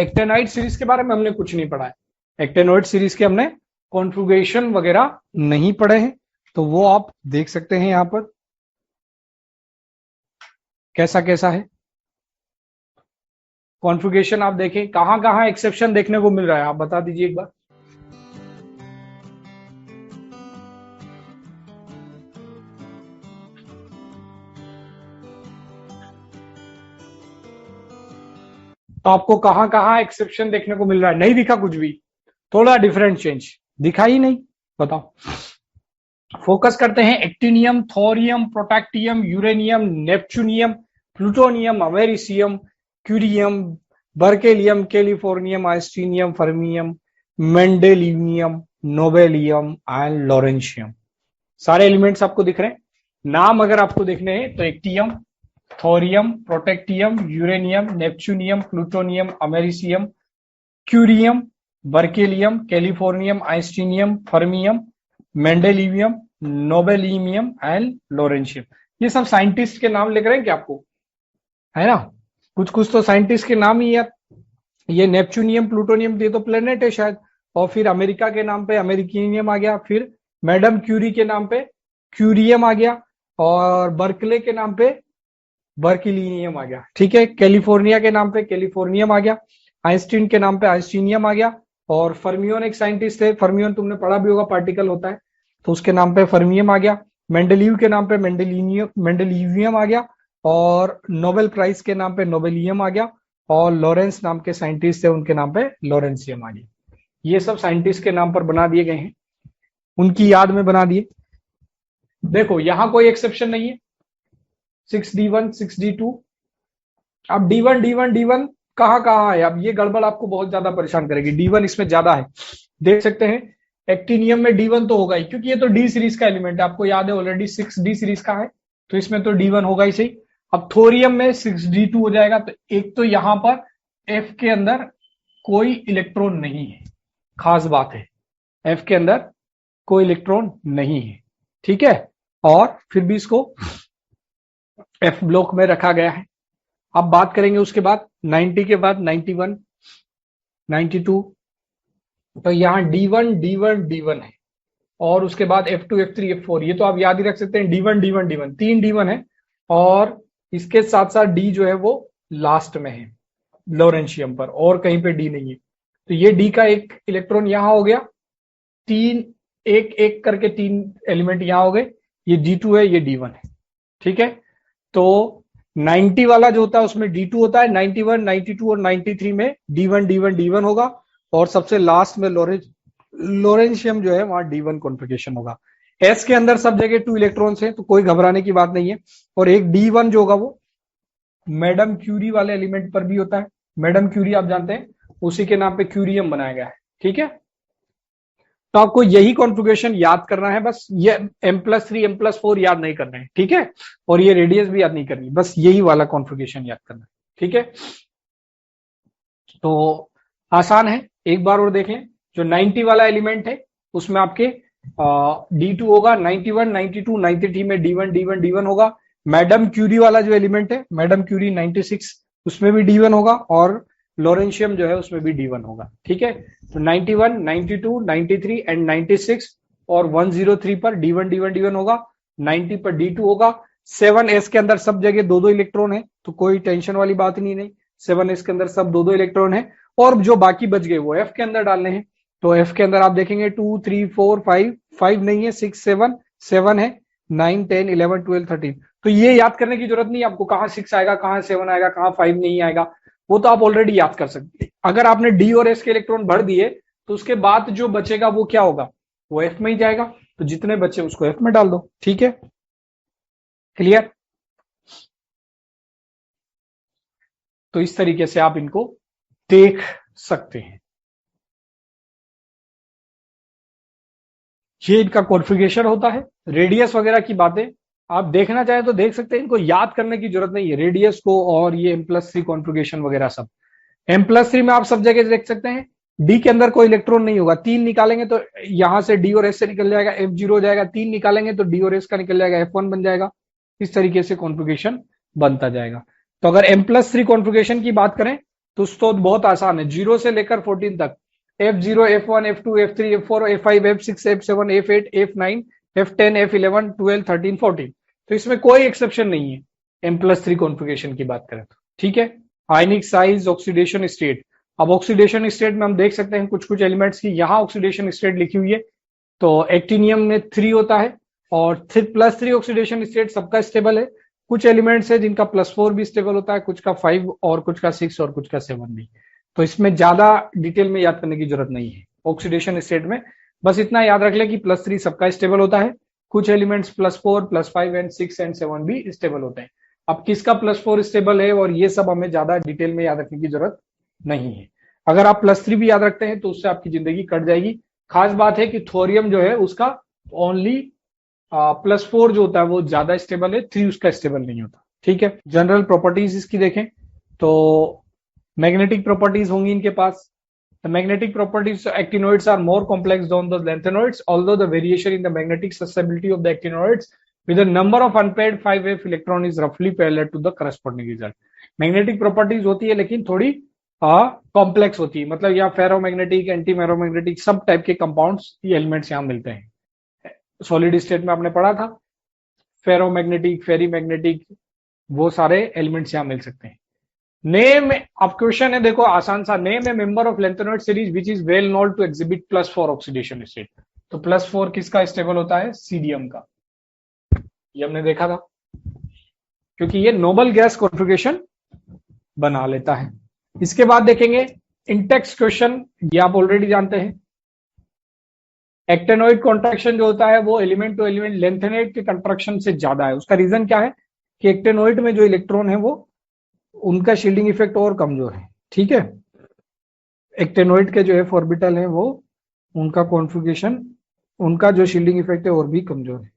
Actinoid series के बारे में हमने कुछ नहीं पढ़ा है। एक्टेनॉइड सीरीज के हमने कॉन्फ़िगरेशन वगैरह नहीं पढ़े हैं, तो वो आप देख सकते हैं यहां पर कैसा कैसा है कॉन्फ़िगरेशन। आप देखें कहां कहां एक्सेप्शन देखने को मिल रहा है, आप बता दीजिए एक बार। तो आपको कहां कहां एक्सेप्शन देखने को मिल रहा है? नहीं दिखा कुछ भी? थोड़ा डिफरेंट चेंज दिखा ही नहीं? बताओ। फोकस करते हैं actinium, thorium, protactinium, uranium, neptunium, plutonium, americium, curium, berkelium, californium, einsteinium, fermium, mendelevium, nobelium and lawrencium. सारे एलिमेंट्स आपको दिख रहे हैं। नाम अगर आपको देखने हैं तो actinium, thorium, protactinium, uranium, neptunium, plutonium, americium, curium, berkelium, californium, einsteinium, fermium, mendelevium, nobelium and lawrencium. ये सब साइंटिस्ट के नाम लिख रहे हैं क्या आपको? है ना? कुछ कुछ तो साइंटिस्ट के नाम ही यार। ये नेपच्यूनियम, प्लूटोनियम, ये तो प्लेनेट है शायद। और फिर अमेरिका के नाम पे अमेरिकिनियम आ गया, फिर मैडम क्यूरी के नाम पे क्यूरियम आ गया, और बर्कले के नाम पे बर्किलिनियम आ गया। ठीक है, कैलिफोर्निया के नाम पे कैलिफोर्नियम आ गया, आइंस्टीन के नाम पे आइंस्टीनियम आ गया, और फर्मियोन एक साइंटिस्ट है, फर्मियोन तुमने पढ़ा भी होगा, पार्टिकल होता है, तो उसके नाम पे फर्मियम आ गया। मेंडेलीव के नाम पे मेंडेलीवियम आ गया, और नोबेल प्राइज के नाम पे नोबेलियम आ गया, और लॉरेंस नाम के साइंटिस्ट है, उनके नाम पे लॉरेंसियम आ गया। ये सब साइंटिस्ट के नाम पर बना दिए गए हैं, उनकी याद में बना दिए। देखो यहां कोई एक्सेप्शन नहीं है। 6d1, 6d2। अब D1 D1 D1 कहां कहां है? अब ये गड़बड़ आपको बहुत ज्यादा परेशान करेगी। D1 इसमें ज्यादा है, देख सकते हैं। एक्टिनियम में D1 तो होगा ही, क्योंकि ये तो D सीरीज का एलिमेंट है, आपको याद है ऑलरेडी 6D सीरीज का है, तो इसमें तो D1 होगा ही सही। अब थोरियम में 6d2 हो जाएगा। तो एक तो यहां पर F के अंदर कोई इलेक्ट्रॉन नहीं है, खास बात है, F के अंदर कोई इलेक्ट्रॉन नहीं है। ठीक है, और फिर भी इसको F ब्लॉक में रखा गया है। अब बात करेंगे उसके बाद 90 के बाद 91, 92। तो यहाँ D1 D1 D1 है, और उसके बाद F2 F3 F4। ये तो आप याद ही रख सकते हैं, D1 D1 D1, 3 D1 है, और इसके साथ साथ D जो है वो लास्ट में है लॉरेंशियम पर, और कहीं पे D नहीं है। तो ये D का एक इलेक्ट्रॉन यहां हो गया, तीन एक एक करके तीन एलिमेंट यहां हो गए। ये D2 है, ये D1 है। ठीक है, तो 90 वाला जो होता है उसमें D2 होता है, 91, 92 और 93 में D1 D1 D1 होगा, और सबसे लास्ट में लॉरेंशियम जो है वहां D1 कॉन्फ़िगरेशन होगा। S के अंदर सब जगह 2 इलेक्ट्रॉन्स हैं, तो कोई घबराने की बात नहीं है। और एक D1 जो होगा वो मैडम क्यूरी वाले एलिमेंट पर भी होता है। मैडम क्यूरी आप जानते हैं, उसी के नाम पे क्यूरियम बनाया गया है। ठीक है, तो आपको यही कॉन्फ़िगरेशन याद करना है, बस ये M+3 M+4 याद नहीं करना है। ठीक है, और ये रेडियस भी याद नहीं करनी, बस यही वाला कॉन्फ़िगरेशन याद करना है। ठीक है, तो आसान है, एक बार और देख लें। जो 90 वाला एलिमेंट है उसमें आपके D2 होगा, 91, 92, 93 में D1 D1 D1 होगा। मैडम क्यूरी वाला जो एलिमेंट है, मैडम क्यूरी 96, उसमें भी D1 होगा, और लॉरेंशियम जो है उसमें भी D1 होगा। ठीक है, तो 91, 92, 93 एंड 96 और 103 पर D1 D1 D1 होगा, 90 पर D2 होगा। 7s के अंदर सब जगह दो दो इलेक्ट्रॉन है, तो कोई टेंशन वाली बात नहीं। 7s के अंदर सब दो दो इलेक्ट्रॉन है, और जो बाकी बच गए वो F के अंदर डालने हैं। तो F के अंदर आप देखेंगे 2 3 4 5, 5 नहीं है, 6 7, 7 है, 9 10 11 12 13। तो ये याद करने की जरूरत नहीं आपको, कहाँ 6 आएगा, कहाँ 7 आएगा, कहाँ 5 नहीं आएगा, वो तो आप ऑलरेडी याद कर सकते हैं। अगर आपने D और S के इलेक्ट्रॉन भर दिए तो उसके बाद जो बचेगा वो क्या होगा? वो F में ही जाएगा। तो जितने बचे उसको F में डाल दो। ठीक है, क्लियर? तो इस तरीके से आप इनको देख सकते हैं। ये इनका कॉन्फ़िगरेशन होता है। रेडियस वगैरह की बातें आप देखना चाहें तो देख सकते हैं, इनको याद करने की जरूरत नहीं है रेडियस को, और ये M+3 कॉन्फ़िगरेशन वगैरह सब। M+3 में आप सब जगह देख सकते हैं D के अंदर कोई इलेक्ट्रॉन नहीं होगा। 3 निकालेंगे तो यहां से D और S से निकल जाएगा, F0 हो जाएगा। 3 निकालेंगे तो D और S का निकल जाएगा, F1 बन जाएगा। इस तरीके से कॉन्फ़िगरेशन बनता जाएगा। तो अगर M+3 कॉन्फ़िगरेशन की बात करें तो बहुत आसान है, 0 से लेकर 14 तक, F0, F1, F2, F3, F4, F5, F6, F7, F8, F9, F10, F11, 12, 13, 14। तो इसमें कोई एक्सेप्शन नहीं है M+3 कॉन्फ़िगरेशन की बात करें तो, ठीक है। आयनिक साइज, ऑक्सीडेशन स्टेट। अब ऑक्सीडेशन स्टेट में हम देख सकते हैं कुछ कुछ एलिमेंट्स की, यहाँ ऑक्सीडेशन स्टेट लिखी हुई है, तो एक्टिनियम में 3 होता है और +3 ऑक्सीडेशन स्टेट सबका स्टेबल है। कुछ एलिमेंट्स है जिनका +4 भी स्टेबल होता है, कुछ का 5 और कुछ का 6 और कुछ का 7 भी। तो इसमें ज्यादा डिटेल में याद करने की जरूरत नहीं है ऑक्सीडेशन स्टेट में, बस इतना याद रख ले कि +3 सबका स्टेबल होता है, कुछ एलिमेंट्स +4, +5 एंड 6 एंड 7 भी स्टेबल होते हैं। अब किसका +4 स्टेबल है और ये सब हमें ज्यादा डिटेल में याद रखने की जरूरत नहीं है। अगर आप +3 भी याद रखते हैं तो उससे आपकी जिंदगी कट जाएगी। खास बात है कि थोरियम जो है उसका ओनली +4 जो होता है वो ज्यादा स्टेबल है, 3 उसका स्टेबल नहीं होता, ठीक है। जनरल प्रॉपर्टीज इसकी देखें तो मैग्नेटिक प्रॉपर्टीज होंगी इनके पास। The magnetic properties of actinoids are more complex than the lanthanoids, although the variation in the magnetic susceptibility of the actinoids with the number of unpaired 5f electron is roughly parallel to the corresponding result. Magnetic properties होती है लेकिन थोड़ी complex होती है, मतलब यहाँ ferromagnetic, anti ferromagnetic सब type के कंपाउंड्स ये एलिमेंट्स यहाँ मिलते हैं। सॉलिड स्टेट में आपने पढ़ा था फेरोमैग्नेटिक, फेरीमैग्नेटिक, वो सारे एलिमेंट्स यहाँ मिल सकते हैं। नेम, अब क्वेश्चन है देखो आसान सा, name a member of lanthanoid series which is well known to exhibit +4 oxidation state. तो +4 किसका स्टेबल होता है? सीडियम का, ये हमने देखा था क्योंकि ये नोबल गैस कॉन्फ़िगरेशन बना लेता है। इसके बाद देखेंगे इंटेक्स क्वेश्चन, ये आप ऑलरेडी जानते हैं। एक्टेनॉइड कॉन्ट्रैक्शन जो होता है वो एलिमेंट टू एलिमेंट लैंथेनाइड के कॉन्ट्रैक्शन से ज्यादा है। उसका रीजन क्या है कि एक्टेनॉइड में जो इलेक्ट्रॉन है वो उनका शील्डिंग इफेक्ट और कमजोर है, ठीक है। एक्टेनॉइड के जो है ऑर्बिटल है वो उनका कॉन्फ़िगरेशन, उनका जो शील्डिंग इफेक्ट है और भी कमजोर है।